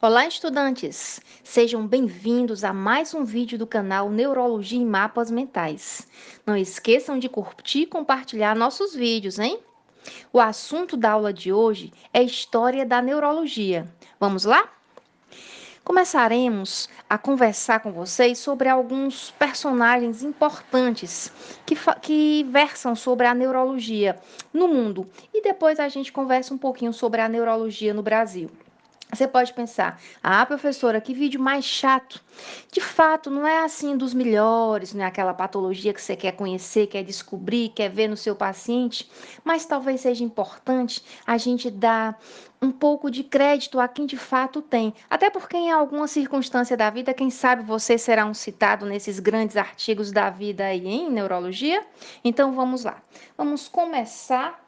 Olá, estudantes! Sejam bem-vindos a mais um vídeo do canal Neurologia em Mapas Mentais. Não esqueçam de curtir e compartilhar nossos vídeos, hein? O assunto da aula de hoje é História da Neurologia. Vamos lá? Começaremos a conversar com vocês sobre alguns personagens importantes que versam sobre a neurologia no mundo e depois a gente conversa um pouquinho sobre a neurologia no Brasil. Você pode pensar, professora, que vídeo mais chato. De fato, não é assim dos melhores, não é aquela patologia que você quer conhecer, quer descobrir, quer ver no seu paciente, mas talvez seja importante a gente dar um pouco de crédito a quem de fato tem. Até porque em alguma circunstância da vida, quem sabe você será um citado nesses grandes artigos da vida aí em neurologia? Então vamos lá. Vamos começar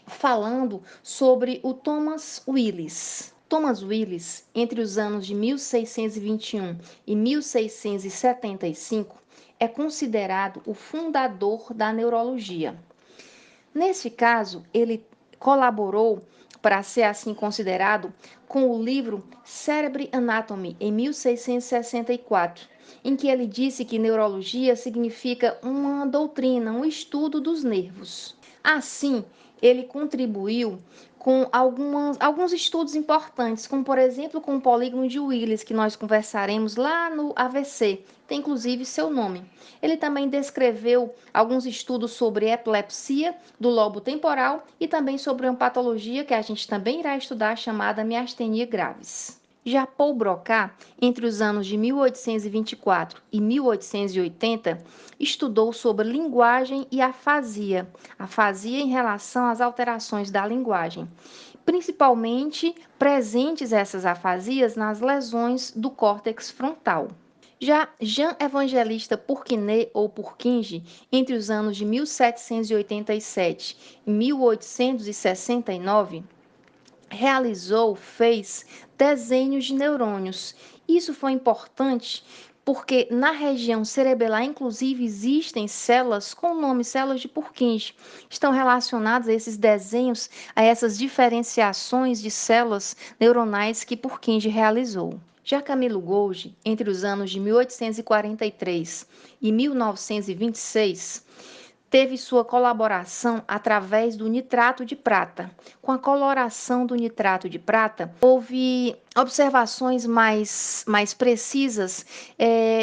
falando sobre o Thomas Willis. Thomas Willis, entre os anos de 1621 e 1675, é considerado o fundador da neurologia. Nesse caso, ele colaborou, para ser assim considerado, com o livro Cerebral Anatomy, em 1664, em que ele disse que neurologia significa uma doutrina, um estudo dos nervos. Assim, ele contribuiu com alguns estudos importantes, como por exemplo com o polígono de Willis, que nós conversaremos lá no AVC, tem inclusive seu nome. Ele também descreveu alguns estudos sobre epilepsia do lobo temporal e também sobre uma patologia que a gente também irá estudar chamada miastenia graves. Já Paul Broca, entre os anos de 1824 e 1880, estudou sobre linguagem e afasia em relação às alterações da linguagem, principalmente presentes essas afasias nas lesões do córtex frontal. Já Jean Evangelista Purkinje ou Purkinje, entre os anos de 1787 e 1869, fez desenhos de neurônios. Isso foi importante porque na região cerebelar, inclusive, existem células com o nome células de Purkinje. Estão relacionadas a esses desenhos, a essas diferenciações de células neuronais que Purkinje realizou. Já Camilo Golgi, entre os anos de 1843 e 1926, teve sua colaboração através do nitrato de prata. Com a coloração do nitrato de prata, houve observações mais precisas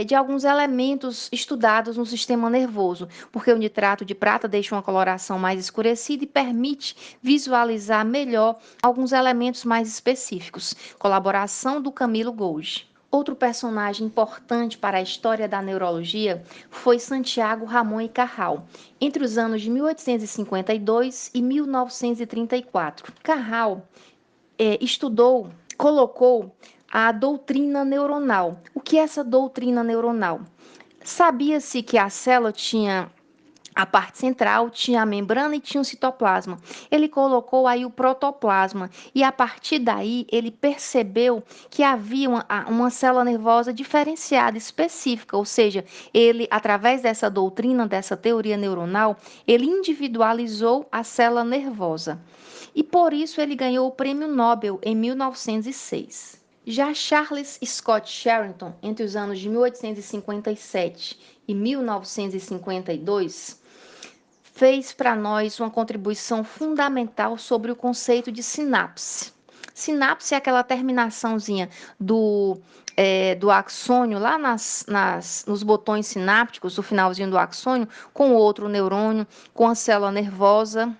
de alguns elementos estudados no sistema nervoso, porque o nitrato de prata deixa uma coloração mais escurecida e permite visualizar melhor alguns elementos mais específicos. Colaboração do Camilo Golgi. Outro personagem importante para a história da neurologia foi Santiago Ramon y Cajal, entre os anos de 1852 e 1934. Cajal colocou a doutrina neuronal. O que é essa doutrina neuronal? Sabia-se que a célula tinha a parte central, tinha a membrana e tinha o citoplasma. Ele colocou aí o protoplasma e a partir daí ele percebeu que havia uma célula nervosa diferenciada, específica, ou seja, ele, através dessa doutrina, dessa teoria neuronal, ele individualizou a célula nervosa. E por isso ele ganhou o Prêmio Nobel em 1906. Já Charles Scott Sherrington, entre os anos de 1857 e 1952, fez para nós uma contribuição fundamental sobre o conceito de sinapse. Sinapse é aquela terminaçãozinha do axônio, lá nos botões sinápticos, do finalzinho do axônio, com outro neurônio, com a célula nervosa,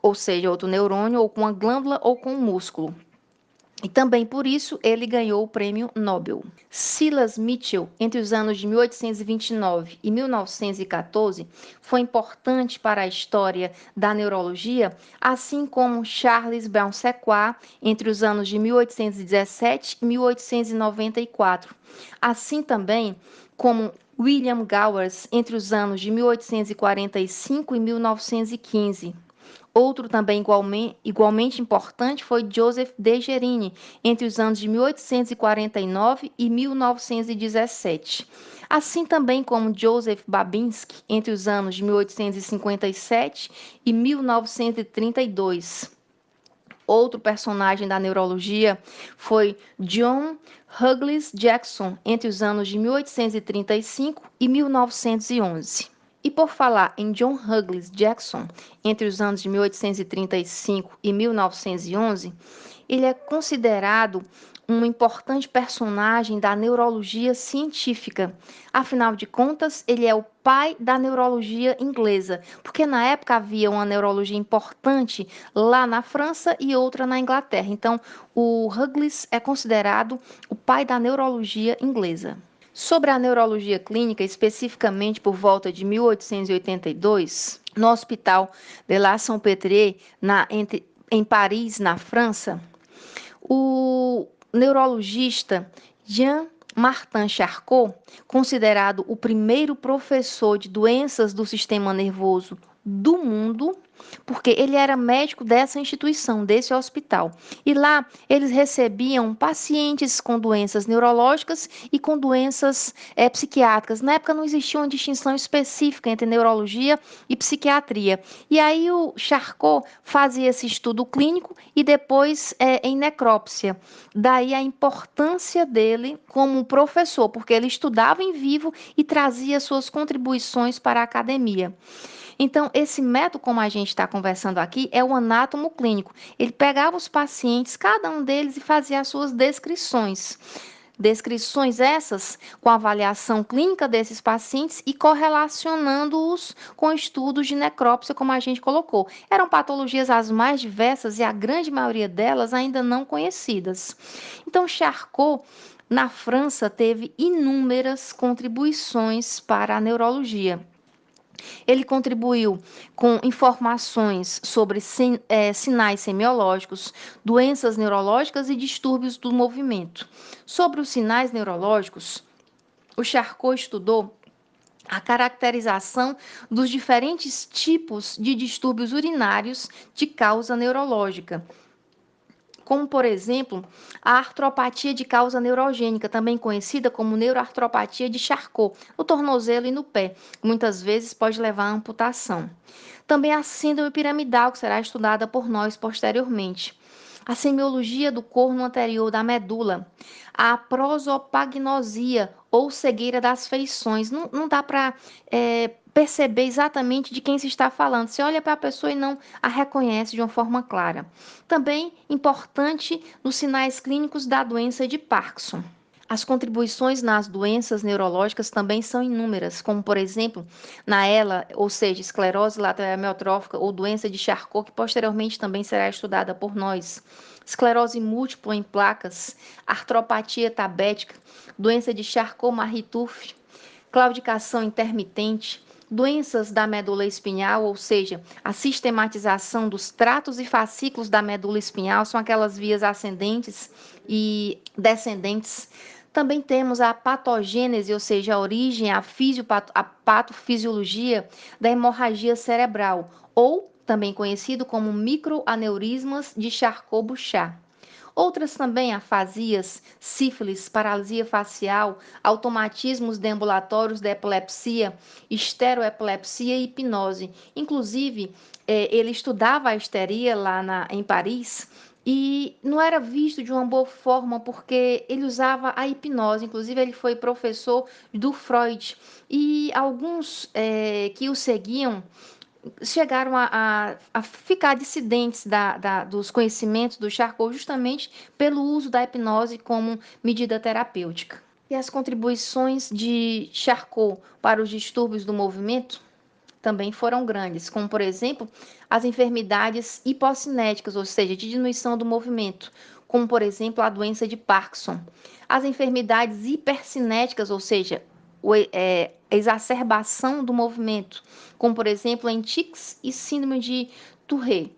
ou seja, outro neurônio, ou com a glândula ou com o músculo. E também por isso ele ganhou o Prêmio Nobel. Silas Mitchell, entre os anos de 1829 e 1914, foi importante para a história da neurologia, assim como Charles Brown-Séquard, entre os anos de 1817 e 1894. Assim também como William Gowers, entre os anos de 1845 e 1915. Outro também igualmente importante foi Joseph de Gerini, entre os anos de 1849 e 1917. Assim também como Joseph Babinski, entre os anos de 1857 e 1932. outro personagem da neurologia foi John Hughes Jackson, entre os anos de 1835 e 1911. E por falar em John Hughes Jackson, entre os anos de 1835 e 1911, ele é considerado um importante personagem da neurologia científica. Afinal de contas, ele é o pai da neurologia inglesa, porque na época havia uma neurologia importante lá na França e outra na Inglaterra. Então, o Hughes é considerado o pai da neurologia inglesa. Sobre a neurologia clínica, especificamente por volta de 1882, no Hospital de la Salpêtrière, em Paris, na França, o neurologista Jean Martin Charcot, considerado o primeiro professor de doenças do sistema nervoso do mundo, porque ele era médico dessa instituição, desse hospital. E lá eles recebiam pacientes com doenças neurológicas e com doenças psiquiátricas. Na época não existia uma distinção específica entre neurologia e psiquiatria. E aí o Charcot fazia esse estudo clínico e depois em necrópsia. Daí a importância dele como professor, porque ele estudava em vivo e trazia suas contribuições para a academia. Então, esse método, como a gente está conversando aqui, é o anátomo clínico. Ele pegava os pacientes, cada um deles, e fazia as suas descrições. Descrições essas com a avaliação clínica desses pacientes e correlacionando-os com estudos de necrópsia, como a gente colocou. Eram patologias as mais diversas e a grande maioria delas ainda não conhecidas. Então, Charcot, na França, teve inúmeras contribuições para a neurologia. Ele contribuiu com informações sobre sinais semiológicos, doenças neurológicas e distúrbios do movimento. Sobre os sinais neurológicos, o Charcot estudou a caracterização dos diferentes tipos de distúrbios urinários de causa neurológica, como, por exemplo, a artropatia de causa neurogênica, também conhecida como neuroartropatia de Charcot, no tornozelo e no pé. Muitas vezes pode levar à amputação. Também a síndrome piramidal, que será estudada por nós posteriormente. A semiologia do corno anterior da medula, a prosopagnosia ou cegueira das feições. Não dá para perceber exatamente de quem se está falando. Você olha para a pessoa e não a reconhece de uma forma clara. Também importante nos sinais clínicos da doença de Parkinson. As contribuições nas doenças neurológicas também são inúmeras, como, por exemplo, na ELA, ou seja, esclerose lateral amiotrófica ou doença de Charcot, que posteriormente também será estudada por nós. Esclerose múltipla em placas, artropatia tabética, doença de Charcot-Marie-Tooth, claudicação intermitente, doenças da medula espinhal, ou seja, a sistematização dos tratos e fascículos da medula espinhal, são aquelas vias ascendentes e descendentes. Também temos a patogênese, ou seja, a origem, a patofisiologia da hemorragia cerebral, ou também conhecido como microaneurismas de Charcot-Bouchard. Outras também, afasias, sífilis, paralisia facial, automatismos deambulatórios da epilepsia, esteroepilepsia e hipnose. Inclusive, ele estudava a histeria lá em Paris e não era visto de uma boa forma porque ele usava a hipnose. Inclusive, ele foi professor do Freud. E alguns que o seguiam chegaram a ficar dissidentes dos conhecimentos do Charcot justamente pelo uso da hipnose como medida terapêutica. E as contribuições de Charcot para os distúrbios do movimento também foram grandes, como, por exemplo, as enfermidades hipocinéticas, ou seja, de diminuição do movimento, como, por exemplo, a doença de Parkinson. As enfermidades hipercinéticas, ou seja, a exacerbação do movimento, como, por exemplo, em tics e síndrome de Tourette.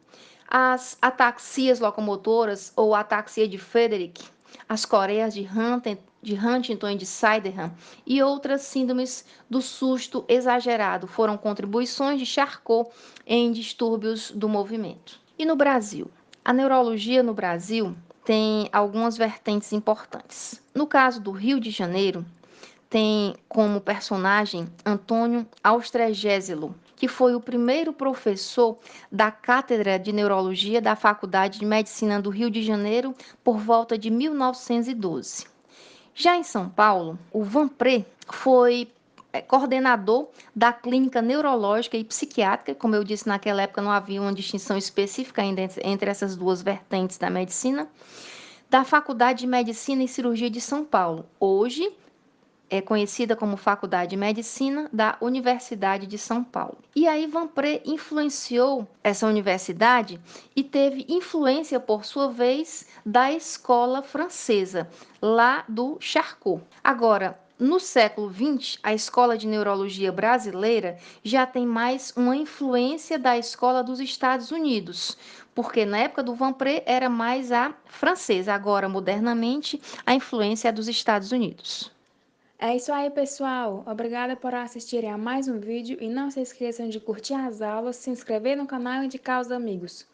As ataxias locomotoras ou ataxia de Friedreich, as coreias de Huntington e de Sydenham e outras síndromes do susto exagerado foram contribuições de Charcot em distúrbios do movimento. E no Brasil? A neurologia no Brasil tem algumas vertentes importantes. No caso do Rio de Janeiro, tem como personagem Antônio Austrégésilo, que foi o primeiro professor da Cátedra de Neurologia da Faculdade de Medicina do Rio de Janeiro por volta de 1912. Já em São Paulo, o Vanpré foi coordenador da clínica neurológica e psiquiátrica. Como eu disse, naquela época não havia uma distinção específica ainda entre essas duas vertentes da medicina, da Faculdade de Medicina e Cirurgia de São Paulo. Hoje é conhecida como Faculdade de Medicina da Universidade de São Paulo. E aí Vanpré influenciou essa universidade e teve influência, por sua vez, da escola francesa, lá do Charcot. Agora, no século XX, a escola de neurologia brasileira já tem mais uma influência da escola dos Estados Unidos, porque na época do Vanpré era mais a francesa, agora modernamente a influência é dos Estados Unidos. É isso aí, pessoal. Obrigada por assistirem a mais um vídeo e não se esqueçam de curtir as aulas, se inscrever no canal e indicar aos amigos.